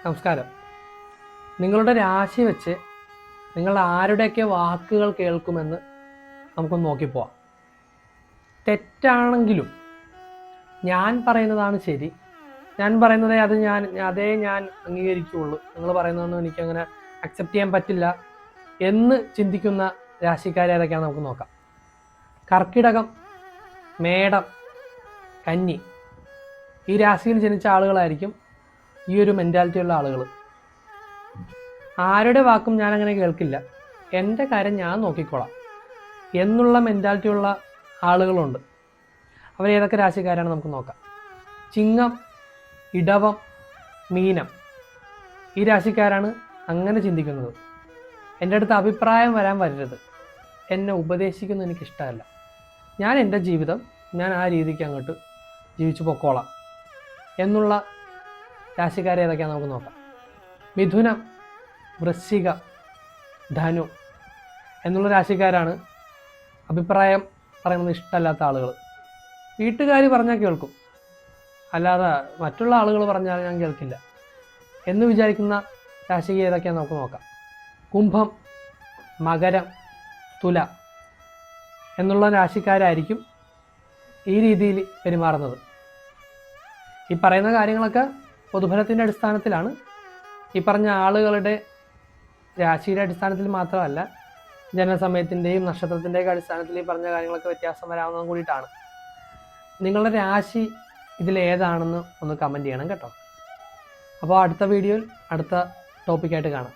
നമസ്കാരം. നിങ്ങളുടെ രാശി വെച്ച് നിങ്ങൾ ആരുടെയൊക്കെ വാക്കുകൾ കേൾക്കുമെന്ന് നമുക്കൊന്ന് നോക്കിപ്പോവാം. തെറ്റാണെങ്കിലും ഞാൻ പറയുന്നതാണ് ശരി, ഞാൻ പറയുന്നതേ ഞാൻ അംഗീകരിക്കുകയുള്ളൂ, നിങ്ങൾ പറയുന്നതൊന്നും എനിക്കങ്ങനെ അക്സെപ്റ്റ് ചെയ്യാൻ പറ്റില്ല എന്ന് ചിന്തിക്കുന്ന രാശിക്കാരെ ഏതൊക്കെയാണ് നമുക്ക് നോക്കാം. കർക്കിടകം, മേടം, കന്നി ഈ രാശിയിൽ ജനിച്ച ആളുകളായിരിക്കും ഈ ഒരു മെൻറ്റാലിറ്റിയുള്ള ആളുകൾ. ആരുടെ വാക്കും ഞാനങ്ങനെ കേൾക്കില്ല, എൻ്റെ കാര്യം ഞാൻ നോക്കിക്കോളാം എന്നുള്ള മെൻറ്റാലിറ്റിയുള്ള ആളുകളുണ്ട്. അവരേതൊക്കെ രാശിക്കാരാണ് നമുക്ക് നോക്കാം. ചിങ്ങം, ഇടവം, മീനം ഈ രാശിക്കാരാണ് അങ്ങനെ ചിന്തിക്കുന്നത്. എൻ്റെ അടുത്ത് അഭിപ്രായം വരരുത്, എന്നെ ഉപദേശിക്കുന്നത് എനിക്കിഷ്ടമല്ല, ഞാൻ എൻ്റെ ജീവിതം ഞാൻ ആ രീതിക്ക് അങ്ങോട്ട് ജീവിച്ചു പൊക്കോളാം എന്നുള്ള രാശിക്കാരെ ഏതൊക്കെയാണ് നമുക്ക് നോക്കാം. മിഥുനം, വൃശ്ചിക, ധനു എന്നുള്ള രാശിക്കാരാണ് അഭിപ്രായം പറയുന്നത് ഇഷ്ടമല്ലാത്ത ആളുകൾ. വീട്ടുകാർ പറഞ്ഞാൽ കേൾക്കും, അല്ലാതെ മറ്റുള്ള ആളുകൾ പറഞ്ഞാൽ ഞാൻ കേൾക്കില്ല എന്ന് വിചാരിക്കുന്ന രാശി ഏതൊക്കെയാണ് നമുക്ക് നോക്കാം. കുംഭം, മകരം, തുല എന്നുള്ള രാശിക്കാരായിരിക്കും ഈ രീതിയിൽ പെരുമാറുന്നത്. ഈ പറയുന്ന കാര്യങ്ങളൊക്കെ പൊതുഫലത്തിൻ്റെ അടിസ്ഥാനത്തിലാണ്. ഈ പറഞ്ഞ ആളുകളുടെ രാശിയുടെ അടിസ്ഥാനത്തിൽ മാത്രമല്ല, ജനസമയത്തിൻ്റെയും നക്ഷത്രത്തിൻ്റെയൊക്കെ അടിസ്ഥാനത്തിൽ ഈ പറഞ്ഞ കാര്യങ്ങളൊക്കെ വ്യത്യാസം വരാവുന്നതും കൂടിയിട്ടാണ്. നിങ്ങളുടെ രാശി ഇതിലേതാണെന്ന് ഒന്ന് കമൻറ്റ് ചെയ്യണം കേട്ടോ. അപ്പോൾ അടുത്ത വീഡിയോയിൽ അടുത്ത ടോപ്പിക്കായിട്ട് കാണാം.